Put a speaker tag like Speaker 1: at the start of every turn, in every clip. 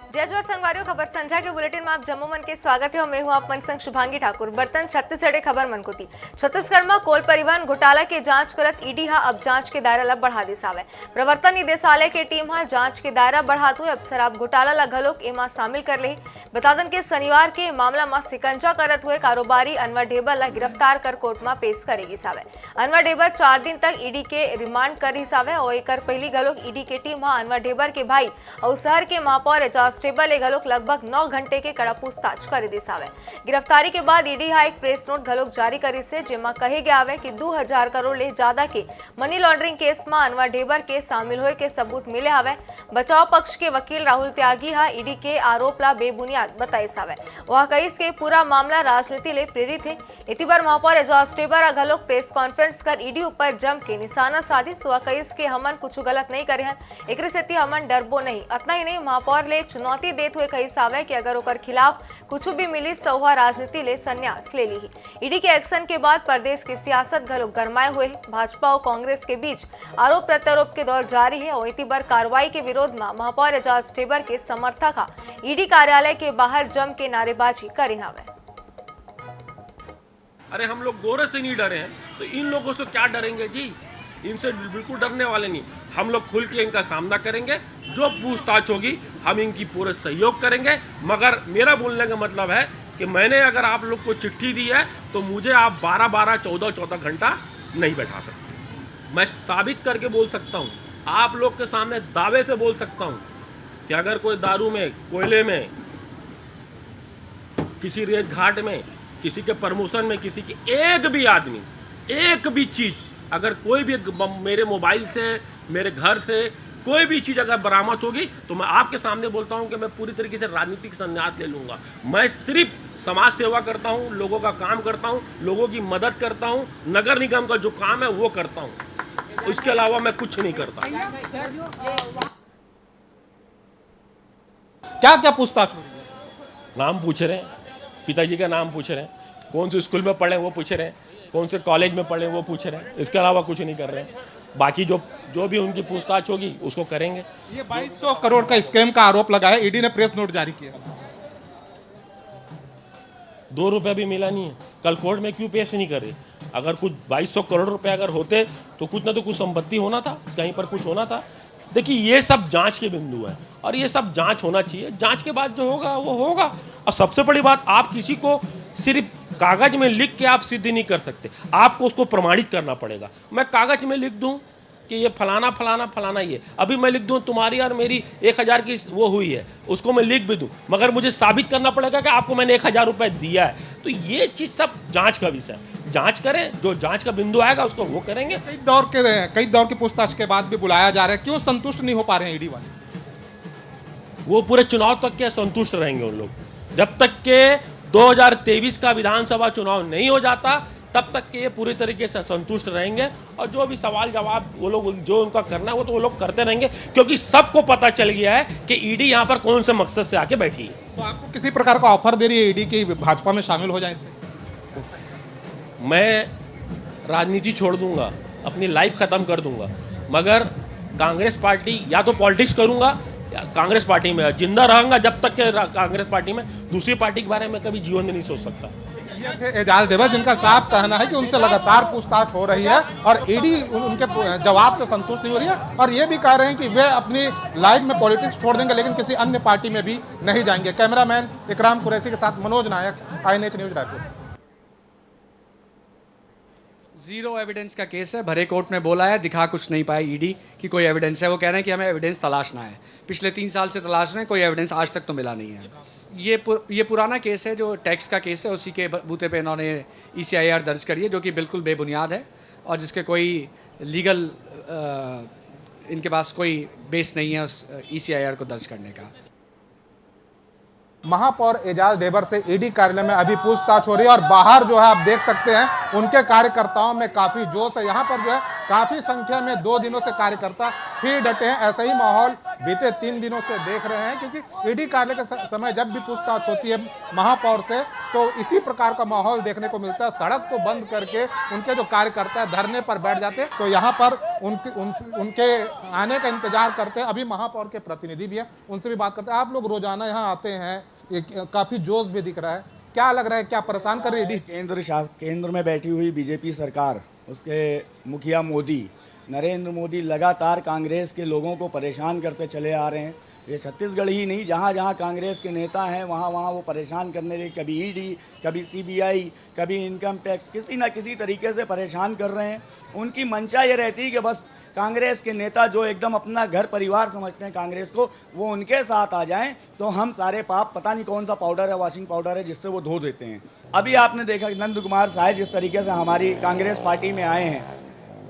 Speaker 1: जय जोहर संगवारियों, खबर संध्या के बुलेटिन में आप जम्मू मन के स्वागत है और मैं हूं आप मन संग शुभांगी ठाकुर। बर्तन छत्तीसगढ़ खबर मन को थी। छत्तीसगढ़ में कोल परिवहन घोटाला के जांच करत ईडी हा अब जांच के दायरा ला बढ़ा दिसावे। प्रवर्तन निदेशालय के टीम हा जांच के दायरा बढ़ात हुए अब शराब घोटाला ला घलोक एमा शामिल कर ले। बतादन के शनिवार के मामला में शिकंजा करत हुए कारोबारी अनवर ढेबर ला गिरफ्तार कर कोर्ट में पेश करेगी सावे। अनवर ढेबर 4 दिन तक ईडी के रिमांड कर हिसावे और एकर पहली घलोक ईडी के टीम हा अनवर ढेबर के भाई और शहर के महापौर एजाज टेबल ए घलोक लगभग 9 घंटे के कड़ा पूछताछ कर दिसावे। गिरफ्तारी के बाद ईडी हा एक प्रेस नोट घलोक जारी करी से जेमा कहे गया है कि 2000 करोड़ ले ज्यादा के मनी लॉन्ड्रिंग केस में अनवर ढेबर के शामिल होए के सबूत मिले हवे। बचाव पक्ष के वकील राहुल त्यागी हा ईडी के आरोप ला बेबुनियाद बताई सावे। वह कहिस के पूरा मामला राजनीति ले प्रेरित है। इति बार महापौर एजाज टेबर घलोक प्रेस कॉन्फ्रेंस कर ईडी ऊपर जम के निशाना साधिस। वह कहिस के हमन कुछ गलत नहीं करे हन, एकरे सेती हमन डरबो नहीं। अतना ही नहीं, महापौर ले चुनौती देत हुए कही सावे कि अगर ओकर खिलाफ कुछ भी मिली तो वह राजनीति ले संन्यास ले ली। ईडी के एक्शन के बाद प्रदेश की सियासत घलोक गरमाए हुए है। भाजपा और कांग्रेस के बीच आरोप प्रत्यारोप के दौर जारी है और इति बार कार्रवाई के विरोध में महापौर एजाज टेबर के समर्थक ईडी कार्यालय के बाहर जम के नारेबाजी करी हवे।
Speaker 2: अरे हम लोग गोरे से नहीं डरे हैं तो इन लोगों से क्या डरेंगे जी? इनसे बिल्कुल डरने वाले नहीं। हम लोग खुल के इनका सामना करेंगे, जो पूछताछ होगी हम इनकी पूरे सहयोग करेंगे। मगर मेरा बोलने का मतलब है कि मैंने अगर आप लोग को चिट्ठी दी है तो मुझे आप 12-12, 14-14 घंटा नहीं बैठा सकते। मैं साबित करके बोल सकता हूँ, आप लोग के सामने दावे से बोल सकता हूँ कि अगर कोई दारू में, कोयले में, किसी रेत घाट में, किसी के प्रमोशन में, किसी की एक भी आदमी, एक भी चीज़, अगर कोई भी मेरे मोबाइल से, मेरे घर से कोई भी चीज़ अगर बरामद होगी तो मैं आपके सामने बोलता हूं कि मैं पूरी तरीके से राजनीतिक संन्यास ले लूँगा। मैं सिर्फ समाज सेवा करता हूं, लोगों का काम करता हूं, लोगों की मदद करता हूं, नगर निगम का जो काम है वो करता हूं। उसके अलावा मैं कुछ नहीं करता।
Speaker 3: क्या क्या पूछताछ हो रही है?
Speaker 2: नाम पूछ रहे हैं, पिताजी का नाम पूछ रहे हैं, कौन से स्कूल में पढ़े वो पूछ रहे हैं, कौन से कॉलेज में पढ़े वो पूछ रहे हैं। इसके अलावा कुछ नहीं कर रहे हैं। बाकी जो भी उनकी पूछताछ होगी उसको करेंगे।
Speaker 3: ये 2200 करोड़ का स्कैम का आरोप लगा है, ईडी ने प्रेस नोट जारी किया।
Speaker 2: 2 रुपये भी मिला नहीं है। कल कोर्ट में क्यों पेश नहीं करे? अगर कुछ 2200 करोड़ रुपए अगर होते तो कुछ ना तो कुछ संपत्ति होना था, कहीं पर कुछ होना था। देखिए ये सब जांच के बिंदु है और ये सब जांच होना चाहिए। जांच के बाद जो होगा वो होगा। और सबसे बड़ी बात, आप किसी को सिर्फ कागज में लिख के आप सिद्ध नहीं कर सकते, आपको उसको प्रमाणित करना पड़ेगा। मैं कागज में लिख दूं कि ये फलाना फलाना फलाना ये, अभी मैं लिख दूं तुम्हारी और मेरी 1000 की वो हुई है, उसको मैं लिख भी दूं, मगर मुझे साबित करना पड़ेगा कि आपको मैंने 1000 रुपये दिया है। तो ये चीज़ सब जांच का विषय है। जांच करें, जो जांच का बिंदु आएगा उसको वो करेंगे।
Speaker 3: कई दौर की पूछताछ के बाद भी बुलाया जा रहा है, क्यों संतुष्ट नहीं हो पा रहे हैं ईडी वाले?
Speaker 2: वो पूरे चुनाव तक के संतुष्ट रहेंगे उन लोग। जब तक के 2023 का विधानसभा चुनाव नहीं हो जाता तब तक के ये पूरी तरीके से संतुष्ट रहेंगे और जो भी सवाल जवाब वो लोग जो उनका करना है वो तो वो लोग करते रहेंगे, क्योंकि सबको पता चल गया है कि ईडी यहाँ पर कौन से मकसद से आके बैठी है।
Speaker 3: तो आपको किसी प्रकार का ऑफर दे रही है ईडी की भाजपा में शामिल हो जाए इसमें?
Speaker 2: मैं राजनीति छोड़ दूंगा, अपनी लाइफ खत्म कर दूंगा, मगर कांग्रेस पार्टी या तो पॉलिटिक्स करूंगा, कांग्रेस पार्टी में जिंदा रहूंगा जब तक के कांग्रेस पार्टी में। दूसरी पार्टी के बारे में कभी जीवन में नहीं सोच सकता।
Speaker 3: ये थे एजाज ढेबर, जिनका साफ कहना है कि उनसे लगातार पूछताछ हो रही है और ईडी उनके जवाब से संतुष्ट नहीं हो रही है और ये भी कह रहे हैं कि वे अपनी लाइफ में पॉलिटिक्स छोड़ देंगे लेकिन किसी अन्य पार्टी में भी नहीं जाएंगे। कैमरामैन इकराम कुरैशी के साथ मनोज नायक, INH news Raipur.
Speaker 4: Zero evidence का केस है, भरे कोर्ट में बोला है, दिखा कुछ नहीं पाए ईडी की कोई एविडेंस है। वो कह रहे हैं कि हमें एविडेंस तलाशना है, पिछले 3 साल से तलाश रहे हैं, कोई एविडेंस आज तक तो मिला नहीं है। ये पुराना केस है जो टैक्स का केस है, उसी के बूते पे इन्होंने ECIR दर्ज करी है जो कि बिल्कुल बेबुनियाद है और जिसके कोई लीगल इनके पास कोई बेस नहीं है उस ECIR को दर्ज करने का।
Speaker 3: महापौर एजाज ढेबर से ईडी कार्यालय में अभी पूछताछ हो रही है और बाहर जो है आप देख सकते हैं उनके कार्यकर्ताओं में काफ़ी जोश है। यहाँ पर जो है काफ़ी संख्या में 2 दिनों से कार्यकर्ता फिर डटे हैं। ऐसा ही माहौल बीते 3 दिनों से देख रहे हैं, क्योंकि ईडी कार्यालय के समय जब भी पूछताछ होती है महापौर से तो इसी प्रकार का माहौल देखने को मिलता है। सड़क को बंद करके उनके जो कार्यकर्ता है धरने पर बैठ जाते हैं। तो यहाँ पर उनके आने का इंतजार करते हैं। अभी महापौर के प्रतिनिधि भी हैं, उनसे भी बात करते हैं। आप लोग रोजाना यहाँ आते हैं, काफ़ी जोश भी दिख रहा है, क्या लग रहा है, क्या परेशान कर रही है ईडी?
Speaker 5: केंद्र में बैठी हुई बीजेपी सरकार, उसके मुखिया मोदी, नरेंद्र मोदी लगातार कांग्रेस के लोगों को परेशान करते चले आ रहे हैं। ये छत्तीसगढ़ ही नहीं, जहाँ जहाँ कांग्रेस के नेता हैं वहाँ वहाँ वो परेशान करने लगे। कभी ईडी, कभी सीबीआई, कभी इनकम टैक्स, किसी ना किसी तरीके से परेशान कर रहे हैं। उनकी मंशा ये रहती है कि बस कांग्रेस के नेता जो एकदम अपना घर परिवार समझते हैं कांग्रेस को, वो उनके साथ आ जाएं तो हम सारे पाप, पता नहीं कौन सा पाउडर है, वॉशिंग पाउडर है, जिससे वो धो देते हैं। अभी आपने देखा नंद कुमार साय जिस तरीके से हमारी कांग्रेस पार्टी में आए हैं,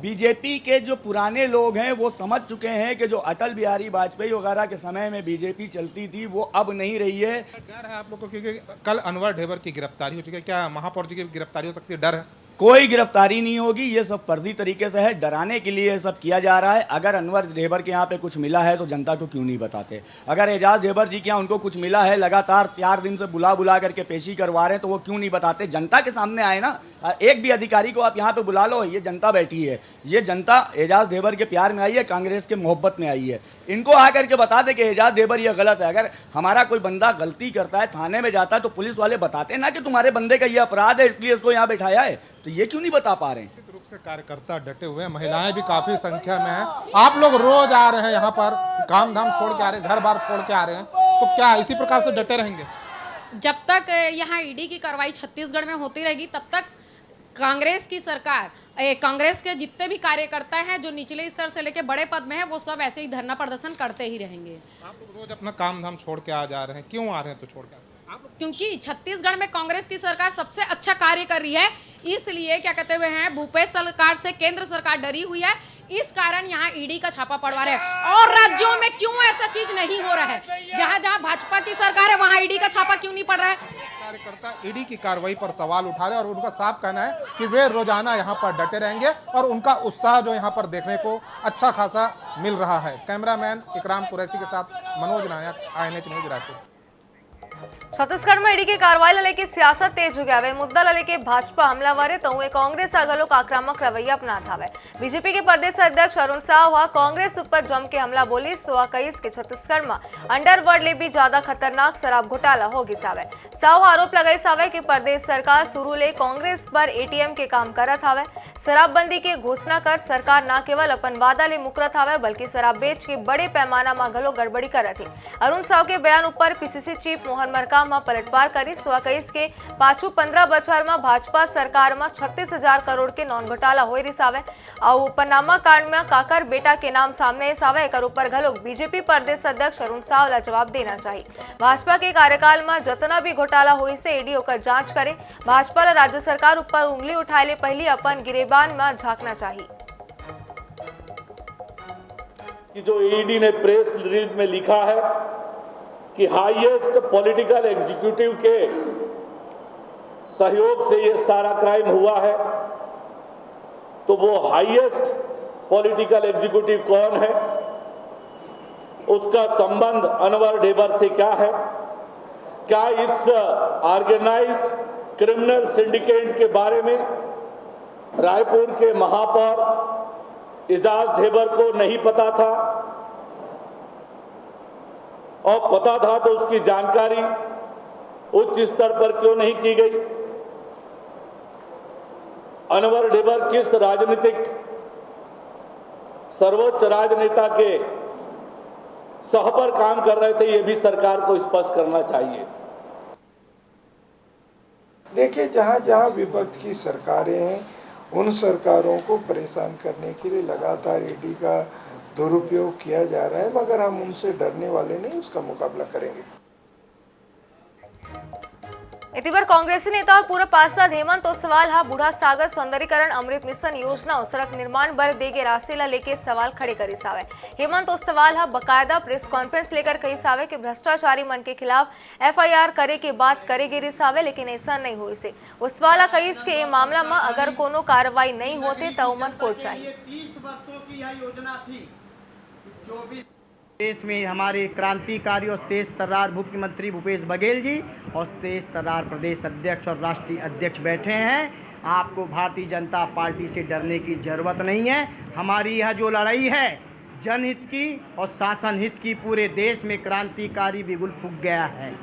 Speaker 5: बीजेपी के जो पुराने लोग हैं वो समझ चुके हैं कि जो अटल बिहारी वाजपेयी वगैरह के समय में बीजेपी चलती थी वो अब नहीं रही है।
Speaker 3: डर है आप लोग को, क्योंकि कल अनवर ढेबर की गिरफ्तारी हो चुकी है, क्या महापौर जी की गिरफ्तारी हो सकती है? डर है?
Speaker 5: कोई गिरफ्तारी नहीं होगी, ये सब फर्जी तरीके से है, डराने के लिए ये सब किया जा रहा है। अगर अनवर ढेबर के यहाँ पे कुछ मिला है तो जनता को क्यों नहीं बताते? अगर एजाज ढेबर जी के यहाँ उनको कुछ मिला है, लगातार 4 दिन से बुला करके पेशी करवा रहे हैं, तो वो क्यों नहीं बताते? जनता के सामने आए ना। एक भी अधिकारी को आप यहाँ पे बुला लो, ये जनता बैठी है, ये जनता एजाज ढेबर के प्यार में आई है, कांग्रेस के मोहब्बत में आई है। इनको आकर के बता दे कि एजाज ढेबर ये गलत है। अगर हमारा कोई बंदा गलती करता है, थाने में जाता है, तो पुलिस वाले बताते ना कि तुम्हारे बंदे का ये अपराध है इसलिए इसको यहाँ बैठाया है, तो ये क्यों नहीं बता पा रहे हैं?
Speaker 3: निश्चित रूप से कार्यकर्ता डटे हुए हैं, महिलाएं भी काफी संख्या में हैं। आप लोग रोज आ रहे हैं यहाँ पर, काम धाम छोड़ के आ रहे हैं, घर बार छोड़ के आ रहे हैं, तो क्या इसी प्रकार से डटे रहेंगे?
Speaker 6: जब तक यहाँ ईडी की कार्रवाई छत्तीसगढ़ में होती रहेगी तब तक कांग्रेस की सरकार, कांग्रेस के जितने भी कार्यकर्ता हैं जो निचले स्तर से लेकर बड़े पद में हैं, वो सब ऐसे ही धरना प्रदर्शन करते ही रहेंगे।
Speaker 3: आप लोग रोज अपना काम धाम छोड़ के आ जा रहे हैं, क्यों आ रहे हैं? तो छोड़ के
Speaker 6: क्योंकि छत्तीसगढ़ में कांग्रेस की सरकार सबसे अच्छा कार्य कर रही है, इसलिए क्या कहते हुए हैं, भूपेश सरकार से केंद्र सरकार डरी हुई है, इस कारण यहाँ ईडी का छापा पड़वा रहे हैं। और राज्यों में क्यों ऐसा चीज नहीं हो रहा है? जहाँ जहाँ भाजपा की सरकार है वहाँ ईडी का छापा क्यों नहीं पड़ रहा है?
Speaker 3: कार्यकर्ता ईडी की कार्रवाई पर सवाल उठा रहे हैं और उनका साफ कहना है कि वे रोजाना यहाँ पर डटे रहेंगे और उनका उत्साह जो यहाँ पर देखने को अच्छा खासा मिल रहा है। कैमरामैन इकराम कुरैशी के साथ मनोज नायक, INH न्यूज रायपुर।
Speaker 1: छत्तीसगढ़ में ईडी की कार्रवाई लेके सियासत तेज हो गया है। मुद्दा लेके भाजपा हमलावर है तो कांग्रेस लोग आक्रामक रवैया अपनाता है। बीजेपी के प्रदेश अध्यक्ष अरुण साव कांग्रेस ऊपर जम के हमला बोली सो कईस के छत्तीसगढ़ में अंडरवर्ल्ड ले भी ज्यादा खतरनाक शराब घोटाला हो गई सावे। साव आरोप लगाई सावे कि प्रदेश सरकार शुरू ले कांग्रेस पर ATM के काम करत हावे। शराबबंदी के घोषणा कर सरकार न केवल अपन वादा ले मुकरत हावे बल्कि शराब बेच के बड़े पैमाना में घलो गड़बड़ी करत है। अरुण साव के बयान ऊपर PCC चीफ मोहन मरकाम में पलटवार करी। 21 के पाछू 15 बछर में भाजपा सरकार में 36,000 करोड़ के नॉन घोटाला हो रही सावे और पनामा कांड में काकर बेटा के नाम सामने सावे। एक ऊपर घलो बीजेपी प्रदेश अध्यक्ष अरुण साव ला जवाब देना चाहिए। भाजपा के कार्यकाल में जितना भी घोटाला हुई से ईडी ओकर जांच करे। भाजपा ला राज्य सरकार ऊपर उंगली उठाए ले पहले अपन गिरेबान में झांकना चाहिए।
Speaker 7: कि जो ईडी ने प्रेस रिलीज में लिखा है कि हाईएस्ट पॉलिटिकल एग्जीक्यूटिव के सहयोग से ये सारा क्राइम हुआ है, तो वो हाईएस्ट पॉलिटिकल एग्जीक्यूटिव कौन है, उसका संबंध अनवर ढेबर से क्या है? क्या इस ऑर्गेनाइज्ड क्रिमिनल सिंडिकेट के बारे में रायपुर के महापौर एजाज ढेबर को नहीं पता था? और पता था तो उसकी जानकारी उच्च स्तर पर क्यों नहीं की गई? अनवर ढेबर किस राजनीतिक सर्वोच्च राजनेता के सह पर काम कर रहे थे, ये भी सरकार को स्पष्ट करना चाहिए।
Speaker 8: देखिए, जहाँ जहाँ विपक्ष की सरकारें हैं उन सरकारों को परेशान करने के लिए लगातार ईडी का दुरुपयोग किया जा रहा है, मगर हम उनसे डरने वाले नहीं, उसका मुकाबला करेंगे।
Speaker 1: इतिवर कांग्रेसी नेता और पूर्व पार्षद हेमंत ओसवाल हा बूढ़ा सागर सौंदर्यीकरण अमृत मिशन योजना और सड़क निर्माण बर देगे राशि ला लेके सवाल खड़े करी सावे। हेमंत ओसवाल हा बकायदा प्रेस कॉन्फ्रेंस लेकर कही सावे कि भ्रष्टाचारी मन के खिलाफ FIR करे के बात करे गिरी सावे, लेकिन ऐसा नहीं हुई से। ओसवाल हा कही के मामला में अगर कोनो कार्रवाई नहीं होते तो मन कोर्ट चाहिए।
Speaker 9: 30 वर्षों की यह योजना थी जो भी देश में हमारे क्रांतिकारी और तेज तर्रार मुख्यमंत्री भूपेश बघेल जी और तेज तर्रार प्रदेश अध्यक्ष और राष्ट्रीय अध्यक्ष बैठे हैं। आपको भारतीय जनता पार्टी से डरने की ज़रूरत नहीं है। हमारी यह जो लड़ाई है जनहित की और शासन हित की, पूरे देश में क्रांतिकारी बिगुल फूंक गया है।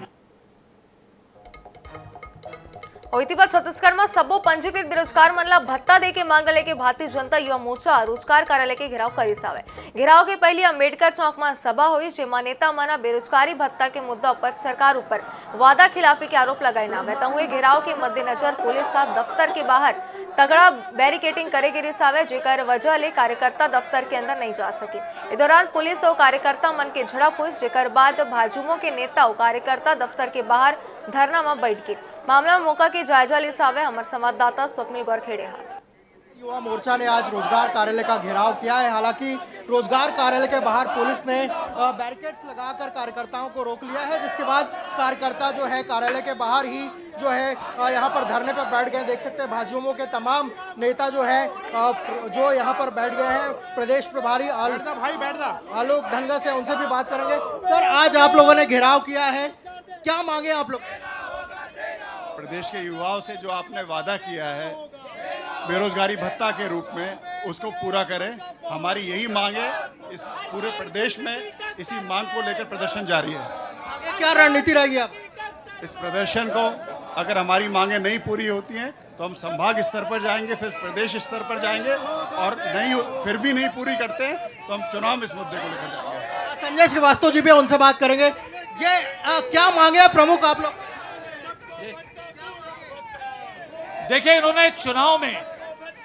Speaker 1: और छत्तीसगढ़ में सबो पंजीकृत बेरोजगार मन ला भत्ता दे के मांग लेके भारतीय जनता युवा मोर्चा रोजगार कार्यालय के घेराव करी सावे। घेराव के पहले अम्बेडकर चौक में सभा हुई, जेमा नेता मना बेरोजगारी भत्ता के मुद्दा पर सरकार ऊपर वादा खिलाफी के आरोप लगाए नावे। हुए घेराव के मद्देनजर पुलिस साथ दफ्तर के बाहर तगड़ा बैरिकेडिंग करे गिरी सावे, जेकर वजह ले कार्यकर्ता दफ्तर के अंदर नहीं जा सके। इस दौरान पुलिस और कार्यकर्ता मन के झड़प हुई, जेकर बाद भाजयुमो के नेता और कार्यकर्ता दफ्तर के बाहर धरना में बैठ गए। मामला में मौका के जायजा ले सावे हमारे संवाददाता स्वप्निल गौरखेड़े।
Speaker 10: युवा मोर्चा ने आज रोजगार कार्यालय का घेराव किया है। हालांकि रोजगार कार्यालय के बाहर पुलिस ने बैरिकेड्स लगाकर कार्यकर्ताओं को रोक लिया है, जिसके बाद कार्यकर्ता जो है कार्यालय के बाहर ही जो है यहां पर धरने पर बैठ गए। देख सकते हैं भाजयुमो के तमाम नेता जो है जो यहां पर बैठ गए हैं। प्रदेश प्रभारी आलोक ढंगा से उनसे भी बात करेंगे। सर, आज आप लोगों ने घेराव किया है, क्या मांगे आप लोग?
Speaker 11: प्रदेश के युवाओं से जो आपने वादा किया है बेरोजगारी भत्ता के रूप में, उसको पूरा करें। हमारी यही मांग है। इस पूरे प्रदेश में इसी मांग को लेकर प्रदर्शन जारी है।
Speaker 10: आगे क्या रणनीति रहेगी आप?
Speaker 11: इस प्रदर्शन को अगर हमारी मांगें नहीं पूरी होती हैं तो हम संभाग स्तर पर जाएंगे, फिर प्रदेश स्तर पर जाएंगे, और फिर भी नहीं पूरी करते हैं तो हम चुनाव में इस मुद्दे को लेकर जाएंगे।
Speaker 10: संजय श्रीवास्तव जी भी उनसे बात करेंगे। ये क्या मांगे प्रमुख आप लोग?
Speaker 12: देखिए, इन्होंने चुनाव में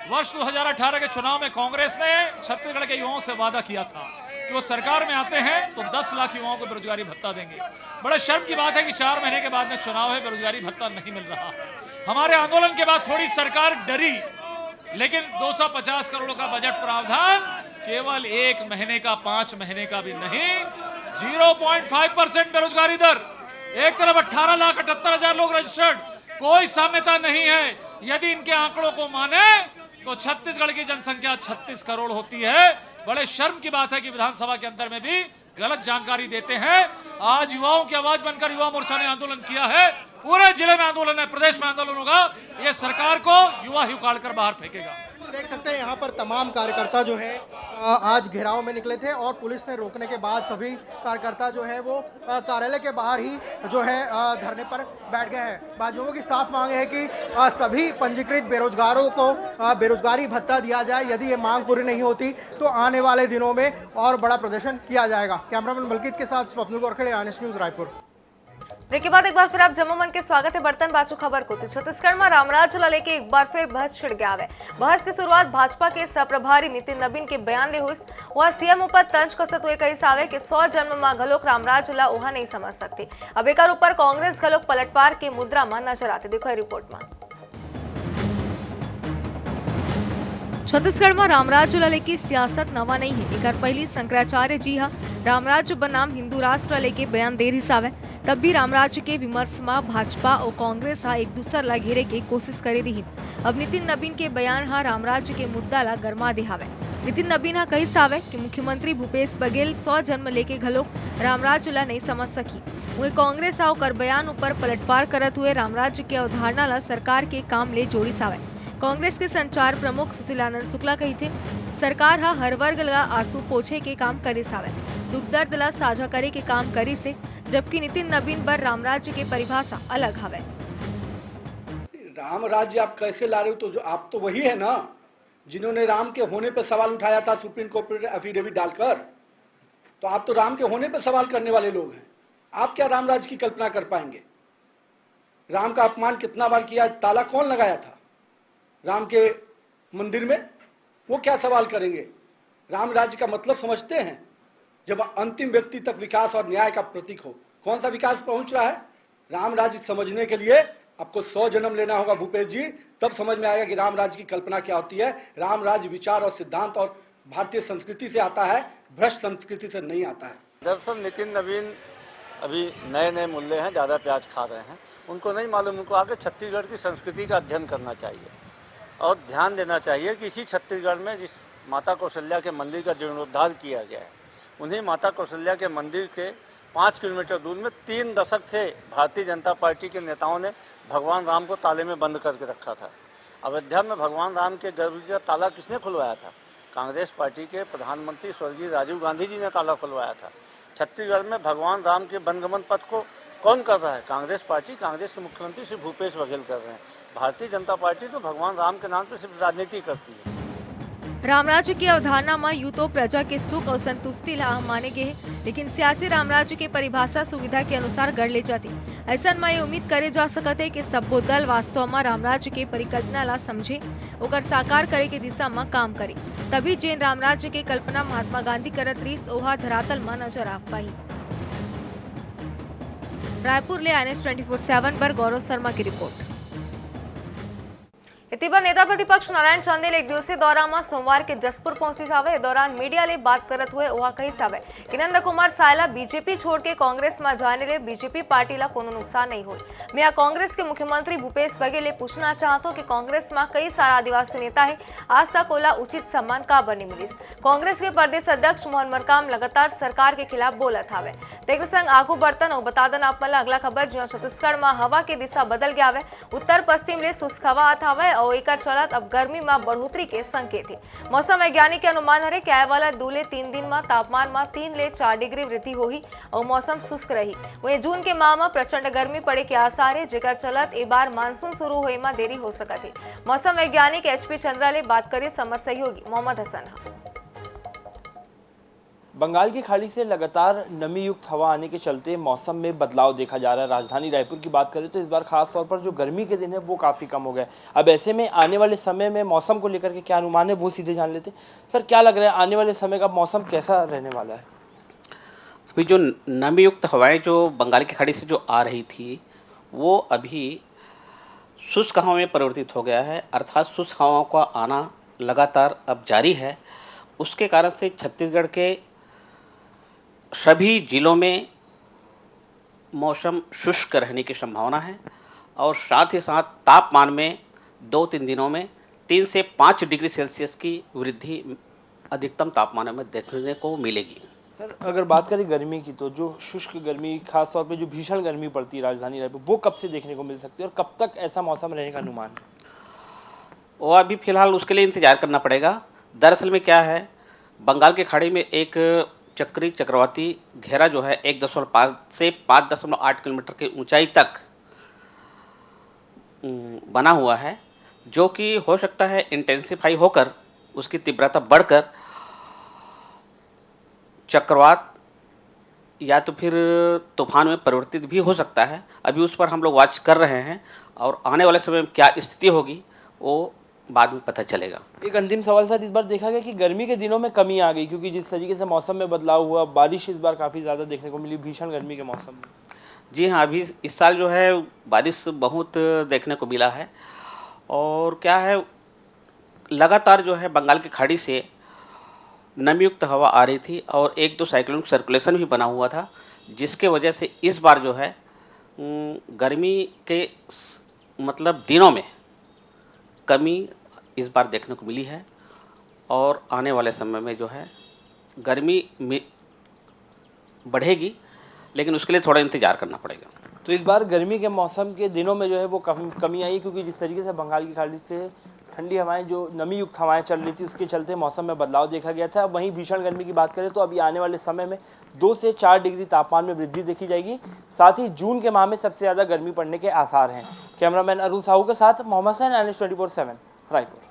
Speaker 12: वर्ष 2018 के चुनाव में कांग्रेस ने छत्तीसगढ़ के युवाओं से वादा किया था कि वो सरकार में आते हैं तो 10 लाख युवाओं को बेरोजगारी भत्ता देंगे। बड़े शर्म की बात है कि 4 महीने के बाद में चुनाव है, बेरोजगारी भत्ता नहीं मिल रहा है। हमारे आंदोलन के बाद थोड़ी सरकार डरी, लेकिन 250 करोड़ का बजट प्रावधान केवल 1 महीने का, 5 महीने का भी नहीं, 0.5% बेरोजगारी दर। एक तरफ 18,78,000 लोग रजिस्टर्ड, कोई साम्यता नहीं है। यदि इनके आंकड़ों को माने तो छत्तीसगढ़ की जनसंख्या 36 करोड़ होती है। बड़े शर्म की बात है कि विधानसभा के अंदर में भी गलत जानकारी देते हैं। आज युवाओं की आवाज बनकर युवा मोर्चा ने आंदोलन किया है। पूरे जिले में आंदोलन है, प्रदेश में आंदोलन होगा। ये सरकार को युवा ही उखाड़ कर बाहर फेंकेगा।
Speaker 10: देख सकते हैं यहाँ पर तमाम कार्यकर्ता जो है आज घेराव में निकले थे और पुलिस ने रोकने के बाद सभी कार्यकर्ता जो है वो कार्यालय के बाहर ही जो है धरने पर बैठ गए हैं। भाजयुमो की साफ मांग है कि सभी पंजीकृत बेरोजगारों को बेरोजगारी भत्ता दिया जाए। यदि ये मांग पूरी नहीं होती तो आने वाले दिनों में और बड़ा प्रदर्शन किया जाएगा। कैमरामैन मलकीत के साथ स्वप्निल गौरखेड़े, आनएस न्यूज़, रायपुर।
Speaker 1: ब्रेक के बाद एक बार फिर आप जम्मू मन के स्वागत है। बर्तन बाजू खबर को छत्तीसगढ़ में रामराज ला लेके एक बार फिर बहस छिड़ गया है। बहस की शुरुआत भाजपा के सहप्रभारी नितिन नबीन के बयान ले हुई। वह सीएम ऊपर तंज कसत हुए कही सावे कि 100 जन्म में घलोक रामराज ला ओहा नहीं समझ सकते। अब एक ऊपर कांग्रेस घलोक पलटवार के मुद्रा में नजर आते। देखो रिपोर्ट में। छत्तीसगढ़ में रामराज्य ला लेके सियासत नवा नहीं है। एक पहली शंकराचार्य जी हा रामराज्य बनाम हिंदू राष्ट्र लेके बयान दे रही सावे। तब भी रामराज्य के विमर्श में भाजपा और कांग्रेस हा एक दूसर ला घेरे के कोशिश करे रही। अब नितिन नबीन के बयान हा रामराज्य के मुद्दा ला गरमा दे हावे। नितिन नबीन हा कही सावे कि मुख्यमंत्री भूपेश बघेल 100 जन्म लेके घलोक रामराज्य ला नहीं समझ सकी। वही कांग्रेस हा ओकर बयान ऊपर पलटवार करत हुए रामराज्य के अवधारणा ला सरकार के काम ले जोड़ी सावे। कांग्रेस के संचार प्रमुख सुशीलानंद शुक्ला कही थे सरकार हा हर वर्ग ला आंसू पोछे के काम करे सावे, दुख दर्द ला साझा करे के काम करी से, जबकि नितिन नबीन पर रामराज्य की परिभाषा अलग हवे।
Speaker 13: राम राज्य आप कैसे ला रहे हो? तो जो आप तो वही है ना जिन्होंने राम के होने पर सवाल उठाया था सुप्रीम कोर्ट में एफिडेविट डालकर। तो आप तो राम के होने पर सवाल करने वाले लोग हैं। आप क्या राम राज्य की कल्पना कर पाएंगे? राम का अपमान कितना बार किया, ताला कौन लगाया था राम के मंदिर में? वो क्या सवाल करेंगे? राम राज्य का मतलब समझते हैं? जब अंतिम व्यक्ति तक विकास और न्याय का प्रतीक हो। कौन सा विकास पहुंच रहा है? राम राज्य समझने के लिए आपको 100 जन्म लेना होगा भूपेश जी, तब समझ में आएगा कि राम राज्य की कल्पना क्या होती है। राम राज्य विचार और सिद्धांत और भारतीय संस्कृति से आता है, भ्रष्ट संस्कृति से नहीं आता है।
Speaker 14: दरअसल नितिन नवीन अभी नए नए मूल्य हैं, ज़्यादा प्याज खा रहे हैं, उनको नहीं मालूम। उनको आगे छत्तीसगढ़ की संस्कृति का अध्ययन करना चाहिए और ध्यान देना चाहिए कि इसी छत्तीसगढ़ में जिस माता कौशल्या के मंदिर का जीर्णोद्धार किया गया है, उन्हीं माता कौशल्या के मंदिर के 5 किलोमीटर दूर में 3 दशक से भारतीय जनता पार्टी के नेताओं ने भगवान राम को ताले में बंद करके रखा था। अयोध्या में भगवान राम के गर्भ का ताला किसने खुलवाया था? कांग्रेस पार्टी के प्रधानमंत्री स्वर्गीय राजीव गांधी जी ने ताला खुलवाया था। छत्तीसगढ़ में भगवान राम के वनगमन पथ को कौन कर रहा है? कांग्रेस पार्टी, कांग्रेस के मुख्यमंत्री श्री भूपेश बघेल कर रहे हैं। भारतीय जनता पार्टी तो भगवान राम के नाम पर सिर्फ राजनीति करती है।
Speaker 1: रामराज्य की अवधारणा में यूं तो प्रजा के सुख और संतुष्टि ला माने गए, लेकिन सियासी रामराज्य के परिभाषा सुविधा के अनुसार गढ़ ले जाती। ऐसा में ये उम्मीद करे जा सकते कि सब्बो दल वास्तव में रामराज्य के परिकल्पना ला समझे, ओकर साकार करे के दिशा में काम करे, तभी जैन रामराज्य के कल्पना महात्मा गांधी करत रहीस ओहा धरातल में नजर आ पाई। रायपुर ले INS 24/7 पर गौरव शर्मा की रिपोर्ट। इतिबा नेता प्रतिपक्ष नारायण चांदेल एक दिवसीय दौरा में सोमवार के जसपुर पहुंची जावे। दौरान मीडिया ले बात करत हुए वह कही सावे कि नंद कुमार सायला बीजेपी छोड़ के कांग्रेस में जाने ले बीजेपी पार्टी ला कोनो नुकसान नहीं हुई। मैं यहाँ कांग्रेस के मुख्यमंत्री भूपेश बघेल ले पूछना चाहता हूँ कि कांग्रेस में कई सारा आदिवासी नेता है, आज तक ओला उचित सम्मान का बनी मिलिस। कांग्रेस के प्रदेश अध्यक्ष मोहन मरकाम लगातार सरकार के खिलाफ बोलत हावे। तेरे संग आगू बर्तन और बता देना आप अगला खबर जो छत्तीसगढ़ में हवा के दिशा बदल गया है। उत्तर पश्चिम ले शुष्क हवा आत हवे और एक चलत अब गर्मी में बढ़ोतरी के संकेत है। मौसम वैज्ञानिक के अनुमान है कि आए वाला 2 ले 3 दिन में तापमान में 3 ले 4 डिग्री वृद्धि होगी और मौसम शुष्क रही। वही जून के माह में प्रचंड गर्मी पड़े के आसार है, जेकर चलत ए बार मानसून शुरू होए में देरी हो सकत है। मौसम वैज्ञानिक HP चंद्रा ले बात करी समर सहयोगी मोहम्मद हसन।
Speaker 15: बंगाल की खाड़ी से लगातार नमी युक्त हवा आने के चलते मौसम में बदलाव देखा जा रहा है। राजधानी रायपुर की बात करें तो इस बार खास तौर पर जो गर्मी के दिन है वो काफ़ी कम हो गए। अब ऐसे में आने वाले समय में मौसम को लेकर के क्या अनुमान है वो सीधे जान लेते। सर, क्या लग रहा है आने वाले समय का मौसम कैसा रहने वाला है?
Speaker 16: अभी जो नमी युक्त हवाएँ जो बंगाल की खाड़ी से जो आ रही थी वो अभी शुष्क हवा में परिवर्तित हो गया है, अर्थात शुष्क हवाओं का आना लगातार अब जारी है। उसके कारण से छत्तीसगढ़ के सभी जिलों में मौसम शुष्क रहने की संभावना है और साथ ही साथ तापमान में 2-3 दिनों में 3 से 5 डिग्री सेल्सियस की वृद्धि अधिकतम तापमान में देखने को मिलेगी।
Speaker 15: सर, अगर बात करें गर्मी की तो जो शुष्क गर्मी, खास तौर पे जो भीषण गर्मी पड़ती है राजधानी रायपुर, वो कब से देखने को मिल सकती है और कब तक ऐसा मौसम रहने का अनुमान है?
Speaker 16: वो अभी फ़िलहाल उसके लिए इंतज़ार करना पड़ेगा। दरअसल में क्या है, बंगाल की खाड़ी में एक चक्री चक्रवाती घेरा जो है 1.5 से 5.8 किलोमीटर की ऊंचाई तक बना हुआ है, जो कि हो सकता है इंटेंसिफाई होकर उसकी तीव्रता बढ़कर चक्रवात या तो फिर तूफान में परिवर्तित भी हो सकता है। अभी उस पर हम लोग वॉच कर रहे हैं और आने वाले समय में क्या स्थिति होगी वो बाद में पता चलेगा।
Speaker 15: एक अंतिम सवाल सर, इस बार देखा गया कि गर्मी के दिनों में कमी आ गई क्योंकि जिस तरीके से मौसम में बदलाव हुआ, बारिश इस बार काफ़ी ज़्यादा देखने को मिली भीषण गर्मी के मौसम में।
Speaker 16: जी हाँ, अभी इस साल जो है बारिश बहुत देखने को मिला है और क्या है, लगातार जो है बंगाल की खाड़ी से नमीयुक्त हवा आ रही थी और 1-2 साइक्लोनिक सर्कुलेशन भी बना हुआ था, जिसके वजह से इस बार जो है गर्मी के मतलब दिनों में कमी इस बार देखने को मिली है और आने वाले समय में जो है गर्मी बढ़ेगी, लेकिन उसके लिए थोड़ा इंतज़ार करना पड़ेगा।
Speaker 15: तो इस बार गर्मी के मौसम के दिनों में जो है वो कमी आई क्योंकि जिस तरीके से बंगाल की खाड़ी से ठंडी हवाएं, जो नमी युक्त हवाएं चल रही थी, उसके चलते मौसम में बदलाव देखा गया था। वहीं भीषण गर्मी की बात करें तो अभी आने वाले समय में 2 से 4 डिग्री तापमान में वृद्धि देखी जाएगी। साथ ही जून के माह में सबसे ज़्यादा गर्मी पड़ने के आसार हैं। कैमरामैन अरुण साहू के साथ मोहम्मद हसन, INS 24/7 रायपुर।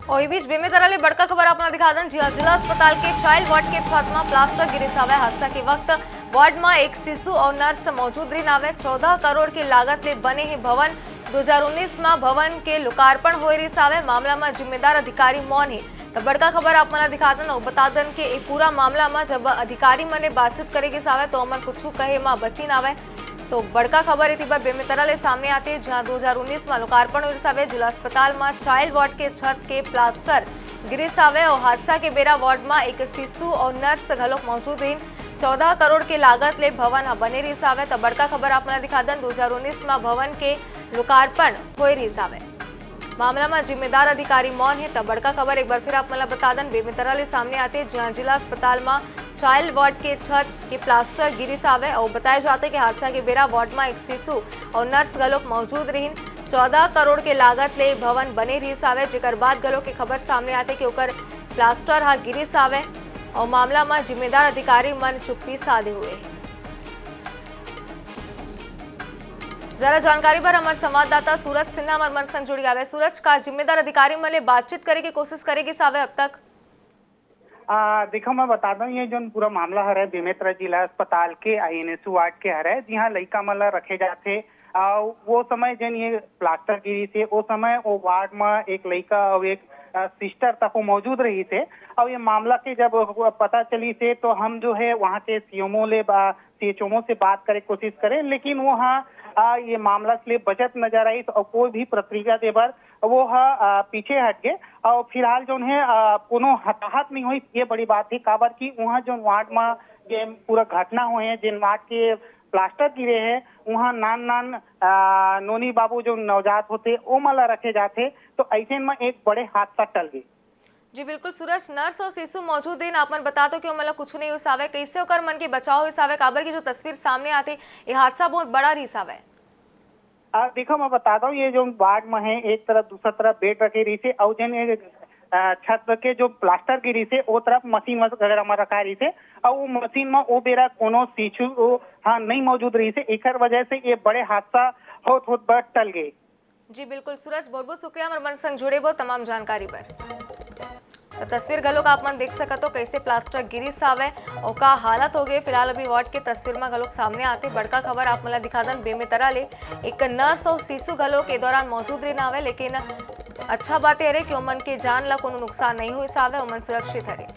Speaker 1: और इस बीच बेमेतरा ले बड़का खबर अपना दिखा दें। जी जिला अस्पताल के चाइल्ड वार्ड के छत में प्लास्टर गिरे सावे। हादसा के वक्त वार्ड में एक शिशु और नर्स मौजूद रही नावे। 14 करोड़ की लागत ले बने हैं भवन। 2019 में भवन के लोकार्पण हो रही सावे। मामला में जिम्मेदार अधिकारी मौन है। तो बड़का खबर आप मना दिखा दें और बता दें कि पूरा मामला में जब अधिकारी मने बातचीत करेगी सावे तो अमन कुछ कहे मां बची ना आवे। तो बड़का खबर इति बार बेमेतरा ले सामने आते जहां 2019 में लोकार्पण हुई सावे जिला अस्पताल में चाइल्ड वार्ड के छत के प्लास्टर गिरी सावे और हादसा के बेरा वार्ड में एक शिशु और नर्स घलोक मौजूद रही। 14 करोड़ के लागत ले भवन बने रही सावे। तो बड़का खबर आपने दिखा दन 2019 में भवन के लोकार्पण हो रही सावे। मामला में जिम्मेदार अधिकारी मौन है। तो बड़का खबर एक बार फिर आप मतलब बता दें बेमेतरा ले सामने आते जहां जिला अस्पताल में चाइल्ड वार्ड के छत के प्लास्टर गिरी सावे और बताया जाता है कि हादसा के बेरा वार्ड में एक शिशु और नर्स गलोक मौजूद रही। 14 करोड़ के लागत ले भवन बने रही सावे जेकर बाद गलोक की खबर सामने आते कि ओकर प्लास्टर हा गिरी सावे और मामला में जिम्मेदार अधिकारी मन चुप्पी साधे हुए हैं। जरा जानकारी पर हमारे संवाददाता सूरज सिन्हा हमारे मन संग जुड़ गया। सूरज का जिम्मेदार अधिकारी मले बातचीत करे की कोशिश करेगी सावे अब तक?
Speaker 17: देखो मैं बता दूं ये जो पूरा मामला है बेमेतरा जिला अस्पताल के INSU वार्ड के है जहाँ लड़का मला रखे जाते वो समय जन ये प्लास्टर गिरी थे वो समय वो वार्ड में एक लड़का और एक सिस्टर तक वो मौजूद रही थे। और ये मामला के जब पता चली थे तो हम जो है वहाँ के CHMO से बात करे कोशिश करें लेकिन वो हाँ ये मामला से बचत नजर आई तो कोई भी प्रतिक्रिया देवर वो पीछे हट गए और फिलहाल जो है कोनो हताहत नहीं हुई। ये बड़ी बात है काबर की वहाँ जो वार्ड में ये पूरा घटना हुए हैं जिन वार्ड के प्लास्टर गिरे हैं वहाँ नान नोनी बाबू जो नवजात होते वो मला रखे जाते तो ऐसे में एक बड़े हादसा टल गए।
Speaker 1: जी बिल्कुल सूरज, नर्स और शिशु मौजूद है आपन बता दो कि मतलब कुछ नहीं हुई सावे कैसे होकर मन के बचाव हुई सावे काबर की जो तस्वीर सामने आती ये हादसा बहुत बड़ा रही सावे।
Speaker 17: देखो मैं बता दूं ये जो वार्ड में है एक तरफ दूसरा तरफ बेड रखे रही थे और जन छत के जो प्लास्टर गिरी थे वो तरफ मशीन वगैरह में रखा रही थे और वो मशीन में वो बेरा कोनो शिशु हाँ नहीं मौजूद रही थे एक वजह से ये बड़े हादसा होत बड़ टल गए।
Speaker 1: जी बिल्कुल सूरज, बहुत बहुत शुक्रिया हमारे मन संग जुड़े बहुत तमाम जानकारी पर। तो तस्वीर गलोक आप मन देख सकते हो कैसे प्लास्टर गिरी सावे और का हालत हो गई। फिलहाल अभी वार्ड के तस्वीर में गलोक सामने आते बड़का खबर आप मला दिखा दन बेमेतरा ले एक नर्स और शिशु गलोक के दौरान मौजूद रही ना लेकिन अच्छा बात है कि उमन के जान ला कोनो नुकसान नहीं हुई सावे उमन सुरक्षित है।